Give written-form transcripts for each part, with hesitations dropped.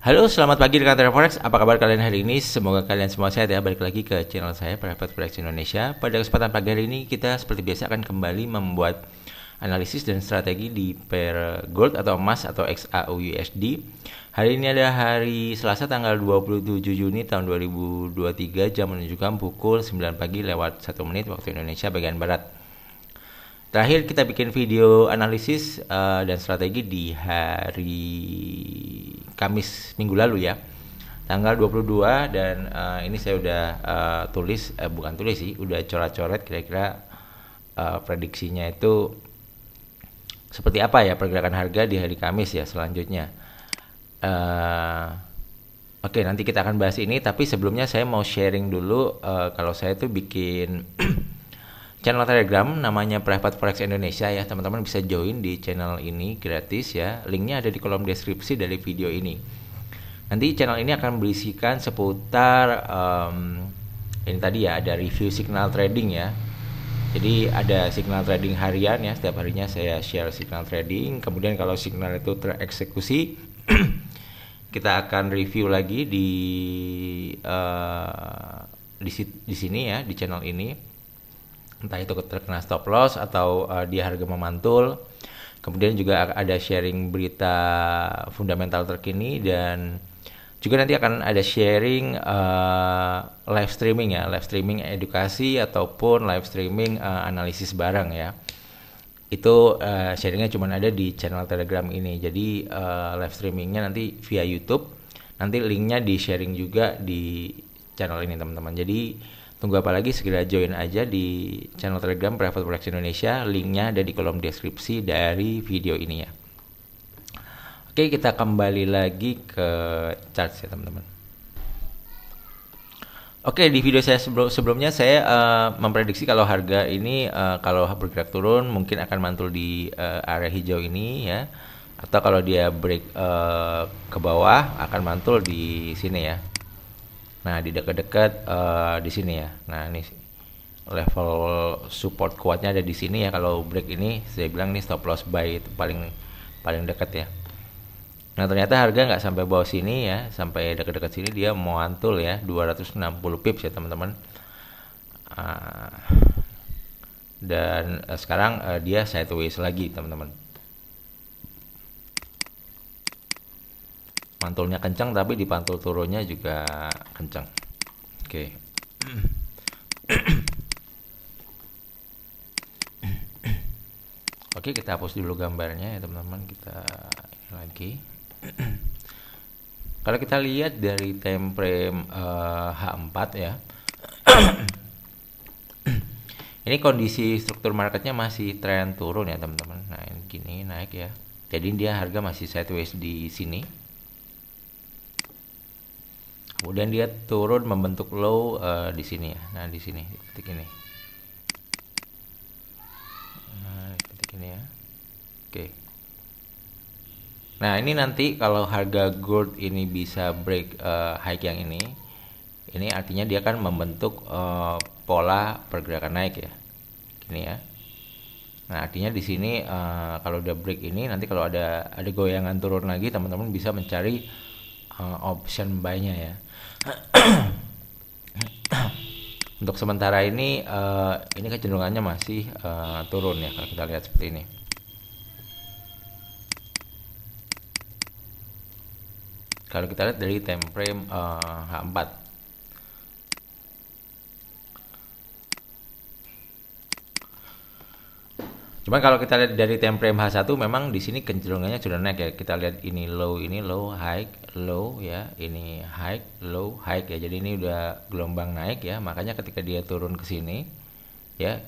Halo, selamat pagi rekan trader Forex. Apa kabar kalian hari ini? Semoga kalian semua sehat ya. Balik lagi ke channel saya, Private Forex Indonesia. Pada kesempatan pagi hari ini kita seperti biasa akan kembali membuat analisis dan strategi di pair gold atau emas atau XAUUSD. Hari ini adalah hari Selasa tanggal 27 Juni tahun 2023, jam menunjukkan pukul 9 pagi lewat 1 menit waktu Indonesia bagian barat. Terakhir kita bikin video analisis dan strategi di hari Kamis minggu lalu ya, tanggal 22, dan ini saya udah bukan tulis sih, udah coret-coret kira-kira prediksinya itu seperti apa ya pergerakan harga di hari Kamis ya selanjutnya. Oke, nanti kita akan bahas ini, tapi sebelumnya saya mau sharing dulu kalau saya tuh bikin channel Telegram namanya Private Forex Indonesia ya. Teman-teman bisa join di channel ini gratis ya. Linknya ada di kolom deskripsi dari video ini. Nanti channel ini akan berisikan seputar ini tadi ya, ada review signal trading ya. Jadi ada signal trading harian ya, setiap harinya saya share signal trading. Kemudian kalau signal itu tereksekusi kita akan review lagi di sini ya, di channel ini. Entah itu terkena stop loss atau dia harga memantul. Kemudian juga ada sharing berita fundamental terkini, dan juga nanti akan ada sharing live streaming ya, live streaming edukasi ataupun live streaming analisis barang ya. Itu sharingnya cuma ada di channel Telegram ini. Jadi live streamingnya nanti via YouTube. Nanti linknya di sharing juga di channel ini teman-teman. Jadi tunggu apa lagi, segera join aja di channel Telegram Private Forex Indonesia. Linknya ada di kolom deskripsi dari video ini ya. Oke, kita kembali lagi ke chart ya teman-teman. Oke, di video saya sebelumnya saya memprediksi kalau harga ini kalau bergerak turun mungkin akan mantul di area hijau ini ya. Atau kalau dia break ke bawah akan mantul di sini ya. Nah, di dekat-dekat di sini ya. Nah, ini level support kuatnya ada di sini ya. Kalau break ini saya bilang nih stop loss buy itu paling dekat ya. Nah, ternyata harga nggak sampai bawah sini ya, sampai dekat-dekat sini dia mau mantul ya, 260 pips ya teman-teman. Dan sekarang dia sideways lagi teman-teman. Mantulnya kencang, tapi di pantul turunnya juga kencang. Oke. Oke, kita hapus dulu gambarnya ya teman-teman. Kita lagi. Kalau kita lihat dari time frame H4 ya. Ini kondisi struktur marketnya masih tren turun ya teman-teman. Nah, ini gini naik ya. Jadi dia harga masih sideways di sini. Kemudian dia turun membentuk low di sini ya. Nah, di sini di titik ini. Nah, di titik ini ya. Oke. Nah, ini nanti kalau harga gold ini bisa break high yang ini artinya dia akan membentuk pola pergerakan naik ya. Gini ya. Nah, artinya di sini kalau udah break ini, nanti kalau ada goyangan turun lagi, teman-teman bisa mencari option buy-nya ya. Untuk sementara ini kecenderungannya masih turun ya kalau kita lihat seperti ini. Kalau kita lihat dari time frame H4. Cuman kalau kita lihat dari time frame H1 memang di sini kecenderungannya sudah naik ya. Kita lihat ini low, high, low ya. Ini high, low, high ya. Jadi ini udah gelombang naik ya. Makanya ketika dia turun ke sini ya,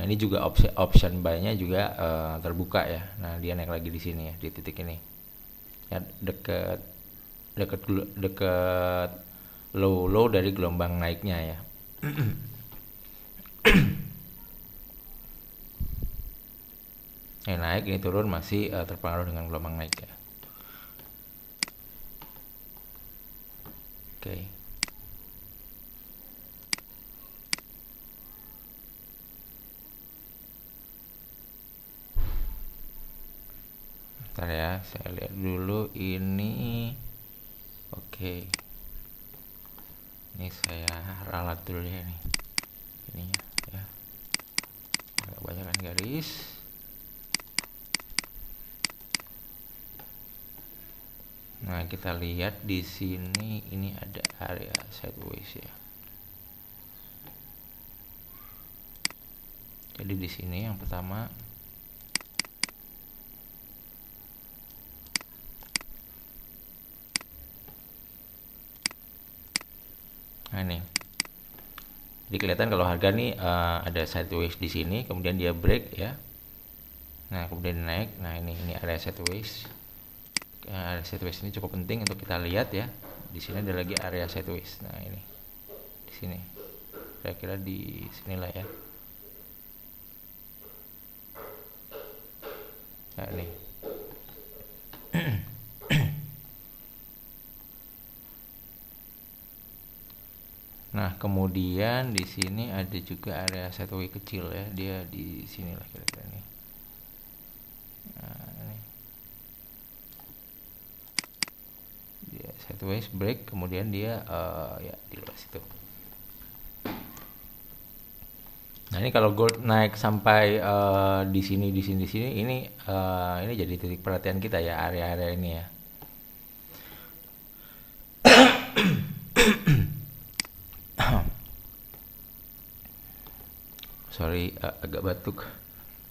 ini juga option buy-nya juga terbuka ya. Nah, dia naik lagi di sini ya, di titik ini. Ya, dekat low dari gelombang naiknya ya. Ini naik, ini turun, masih terpengaruh dengan gelombang naik ya. Oke. Bentar ya, saya lihat dulu ini up dulu ya nih ininya ya, agak banyakkan garis. Nah, kita lihat di sini ini ada area sideways ya. Jadi di sini yang pertama nah ini. Jadi kelihatan kalau harga nih ada sideways di sini, kemudian dia break ya. Nah, kemudian naik. Nah, ini area sideways. Area sideways ini cukup penting untuk kita lihat ya. Di sini ada lagi area sideways. Nah, ini. Di sini. Kira-kira di sinilah ya. Nah, ini. Nah, kemudian di sini ada juga area sideways kecil ya. Dia di sinilah kira-kira nih. Nah, ini. Dia sideways break, kemudian dia ya di luar situ. Nah, ini kalau gold naik sampai di sini ini jadi titik perhatian kita ya, area-area ini ya. Sorry, agak batuk.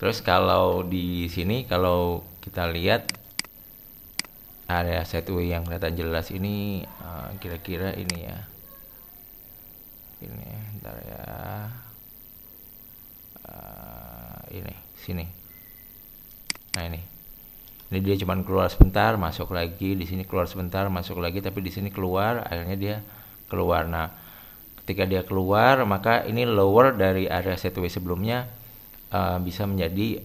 Terus kalau di sini kalau kita lihat area sideways yang kelihatan jelas ini kira-kira ini ya. Ini bentar ya. Ini sini. Nah, ini dia cuman keluar sebentar, masuk lagi, di sini keluar sebentar, masuk lagi, tapi di sini keluar, akhirnya dia keluar. Nah, ketika dia keluar, maka ini lower dari area sideways sebelumnya bisa menjadi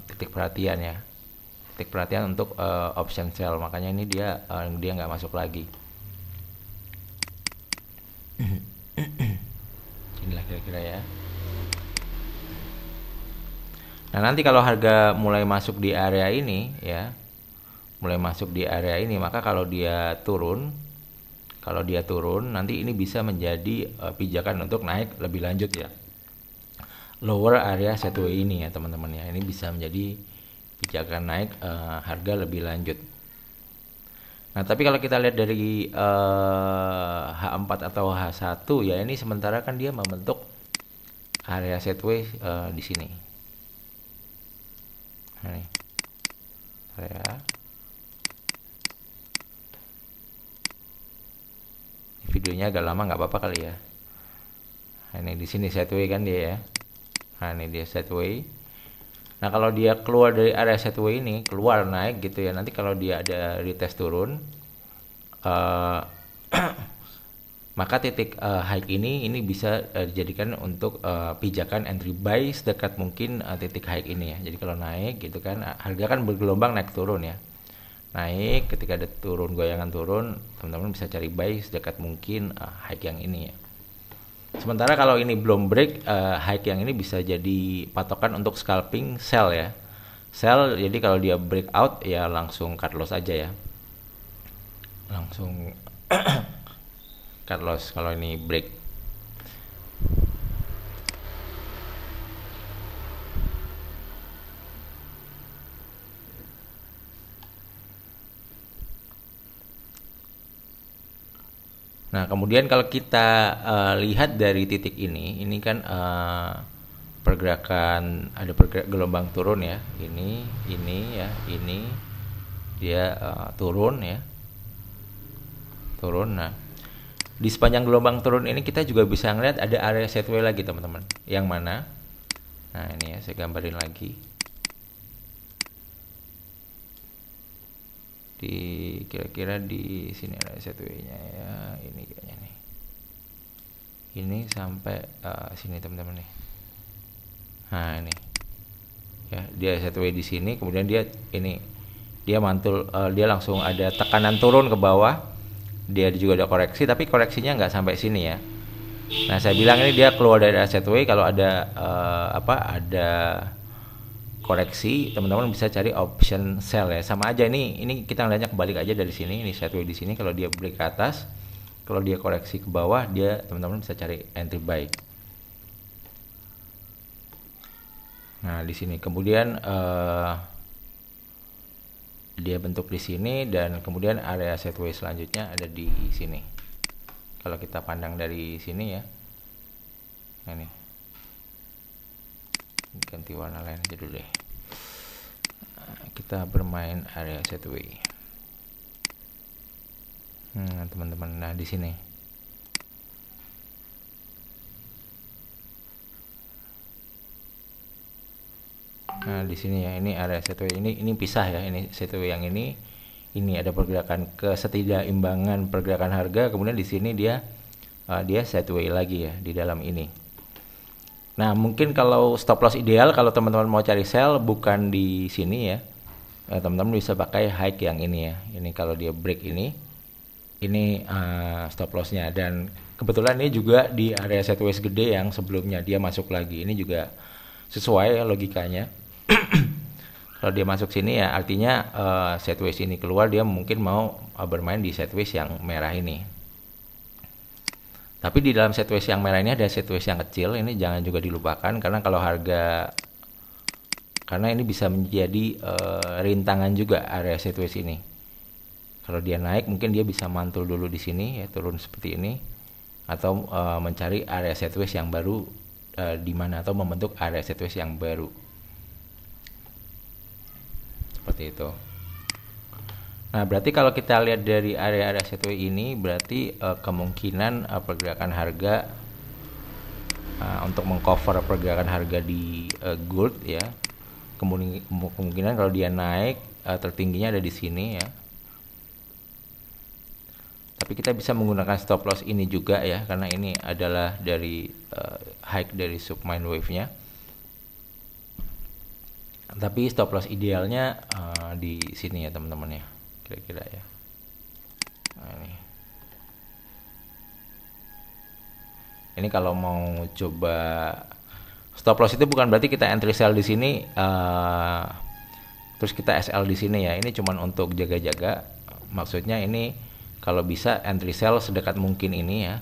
titik perhatian ya, titik perhatian untuk option sell. Makanya ini dia nggak masuk lagi. Inilah kira-kira ya. Nah, nanti kalau harga mulai masuk di area ini ya, maka kalau dia turun nanti ini bisa menjadi pijakan untuk naik lebih lanjut ya. Lower area sideways ini ya teman-teman ya, ini bisa menjadi pijakan naik harga lebih lanjut. Nah, tapi kalau kita lihat dari H4 atau H1 ya, ini sementara kan dia membentuk area sideways di sini. Nah, ini area. Videonya agak lama, nggak apa-apa kali ya. Nah, ini di sini sideways kan dia ya. Nah, ini dia sideways. Nah, kalau dia keluar dari area sideways ini, keluar naik gitu ya. Nanti kalau dia ada retest turun, maka titik high ini bisa dijadikan untuk pijakan entry buy sedekat mungkin titik high ini ya. Jadi kalau naik gitu kan, harga kan bergelombang naik turun ya. Naik, ketika ada turun, goyangan turun, teman-teman bisa cari buy sedekat mungkin high yang ini ya. Sementara kalau ini belum break, high yang ini bisa jadi patokan untuk scalping sell ya. Sell, jadi kalau dia breakout ya langsung cut loss aja ya. Langsung cut loss kalau ini break. Nah, kemudian kalau kita lihat dari titik ini kan pergerakan, ada gelombang turun ya. Ini ya, ini dia turun ya. Turun. Nah, di sepanjang gelombang turun ini kita juga bisa ngeliat ada area sideways lagi teman-teman. Yang mana? Nah, ini ya, saya gambarin lagi. Kira-kira di sini ada sideways-nya ya, ini kayaknya nih. Ini sampai sini teman-teman nih. Nah, ini. Ya, dia sideways di sini, kemudian dia mantul, dia langsung ada tekanan turun ke bawah. Dia juga ada koreksi, tapi koreksinya nggak sampai sini ya. Nah, saya bilang ini dia keluar dari sideways. Kalau ada ada koreksi, teman-teman bisa cari option sell ya. Sama aja ini kita ngeliatnya kebalik aja dari sini. Ini sideways di sini, kalau dia break ke atas, Kalau dia koreksi ke bawah, dia teman-teman bisa cari entry buy. Nah, di sini kemudian dia bentuk di sini, dan kemudian area sideways selanjutnya ada di sini. Kalau kita pandang dari sini ya. Nah, ini. Ganti warna lain aja dulu deh. Kita bermain area sideways. Teman-teman, nah di sini. Nah, di sini ya, ini area sideways, ini pisah ya, ini sideways yang ini ada pergerakan ketidakimbangan pergerakan harga, kemudian di sini dia sideways lagi ya di dalam ini. Nah, mungkin kalau stop loss ideal kalau teman-teman mau cari sell bukan di sini ya. Teman-teman bisa pakai high yang ini ya. Ini kalau dia break ini stop lossnya, dan kebetulan ini juga di area sideways gede yang sebelumnya dia masuk lagi. Ini juga sesuai ya logikanya. Kalau dia masuk sini ya artinya sideways ini keluar, dia mungkin mau bermain di sideways yang merah ini. Tapi di dalam sideways yang merah ini ada sideways yang kecil, ini jangan juga dilupakan, karena kalau karena ini bisa menjadi rintangan juga area sideways ini. Kalau dia naik mungkin dia bisa mantul dulu di sini ya, turun seperti ini, atau mencari area sideways yang baru di mana, atau membentuk area sideways yang baru. Seperti itu. Nah, berarti kalau kita lihat dari area-area sideways ini, berarti kemungkinan pergerakan harga untuk mengcover pergerakan harga di gold ya, kemungkinan kalau dia naik tertingginya ada di sini ya. Tapi kita bisa menggunakan stop loss ini juga ya, karena ini adalah dari high dari submarine wave-nya. Tapi stop loss idealnya di sini ya teman-teman ya, kira-kira ya. Nah, ini kalau mau coba stop loss itu bukan berarti kita entry sell di sini terus kita SL di sini ya. Ini cuman untuk jaga-jaga. Maksudnya ini kalau bisa entry sell sedekat mungkin ini ya.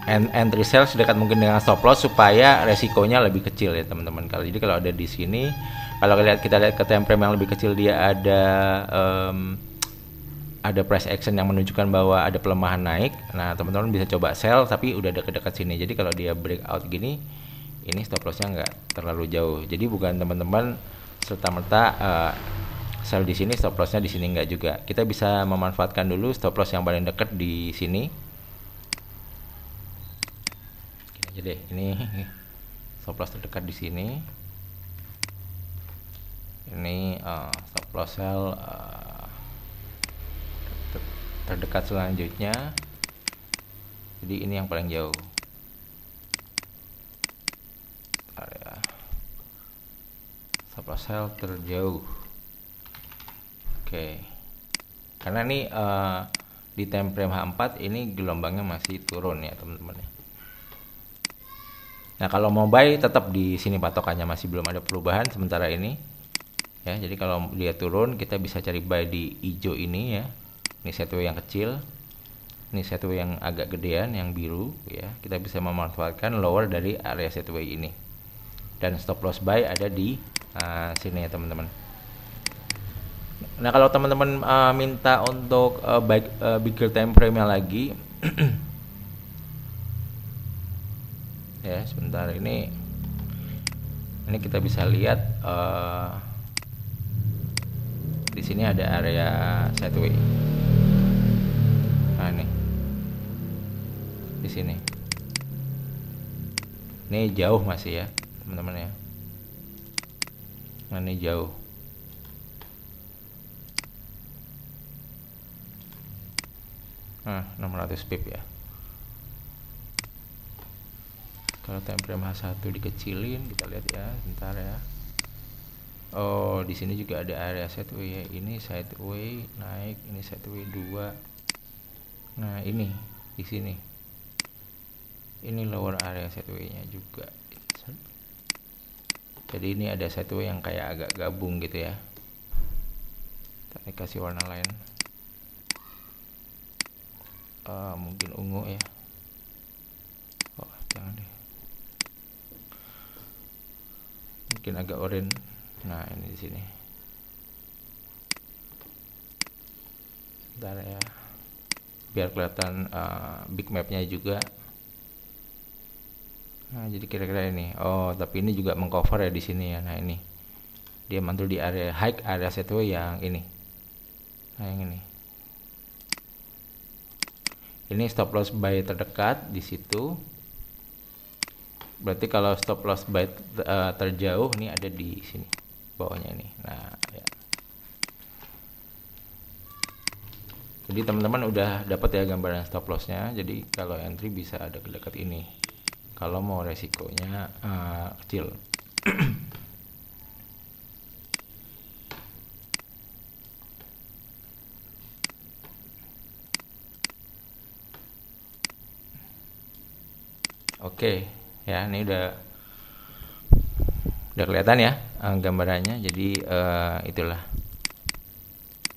Entry sell sedekat mungkin dengan stop loss supaya resikonya lebih kecil ya teman-teman. Jadi kalau ada di sini, kalau kita lihat ke time frame yang lebih kecil, dia ada price action yang menunjukkan bahwa ada pelemahan naik. Nah, teman-teman bisa coba sell tapi udah dekat-dekat sini. Jadi kalau dia breakout gini, ini stop lossnya nggak terlalu jauh. Jadi bukan teman-teman serta-merta sell di sini, stop lossnya di sini, nggak juga. Kita bisa memanfaatkan dulu stop loss yang paling dekat di sini. Jadi ini stop loss terdekat di sini. Ini stop loss sell terdekat selanjutnya. Jadi ini yang paling jauh. Area stop loss sell terjauh. Oke. Karena ini di time frame H4 ini gelombangnya masih turun ya teman-teman ya. Nah, kalau mau buy tetap di sini patokannya masih belum ada perubahan sementara ini. Ya, jadi kalau dia turun kita bisa cari buy di hijau ini ya. Ini sideways yang kecil. Ini sideways yang agak gedean yang biru ya. Kita bisa memanfaatkan lower dari area sideways ini. Dan stop loss buy ada di sini ya teman-teman. Nah, kalau teman-teman minta untuk bigger time frame-nya lagi ya, sebentar ini kita bisa lihat di sini ada area sideways. Nah, ini di sini. Ini jauh masih ya, teman-teman ya. Nah, ini jauh. Nah, 600 pip ya. Kalau time frame H1 dikecilin, kita lihat ya, bentar ya. Oh, di sini juga ada area sideways ya. Ini sideways naik, ini sideways 2. Nah, ini di sini. Ini lower area sideways-nya juga. Jadi ini ada sideways yang kayak agak gabung gitu ya. Kita kasih warna lain, mungkin ungu ya. Oh jangan deh, mungkin agak oranye. Nah ini di sini. Bentar ya, biar kelihatan big mapnya juga. Nah jadi kira-kira ini. Oh tapi ini juga mengcover ya di sini ya. Nah ini dia mantul di area high area setway yang ini. Nah yang ini stop loss buy terdekat di situ. Berarti kalau stop loss buy terjauh ini ada di sini bawahnya ini. Nah ya, jadi teman-teman udah dapat ya gambaran stop lossnya. Jadi kalau entry bisa ada dekat ini kalau mau resikonya kecil. Oke ya, ini udah kelihatan ya gambarannya. Jadi itulah,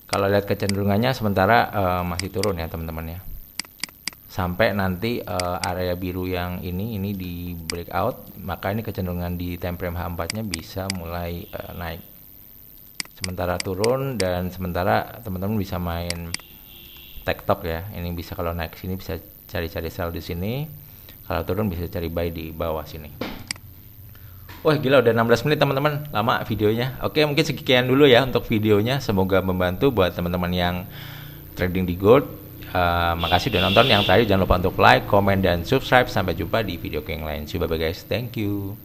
kalau lihat kecenderungannya sementara masih turun ya teman-teman ya, sampai nanti area biru yang ini di breakout, maka ini kecenderungan di time frame H4 nya bisa mulai naik. Sementara turun, dan sementara teman-teman bisa main TikTok ya. Ini bisa, kalau naik sini bisa cari-cari sell di sini, kalau turun bisa cari buy di bawah sini. Wah gila, udah 16 menit teman-teman, lama videonya. Oke, mungkin sekian dulu ya untuk videonya. Semoga membantu buat teman-teman yang trading di gold. Makasih udah nonton. Yang terakhir jangan lupa untuk like, comment, dan subscribe. Sampai jumpa di video yang lain. See you, bye bye guys, thank you.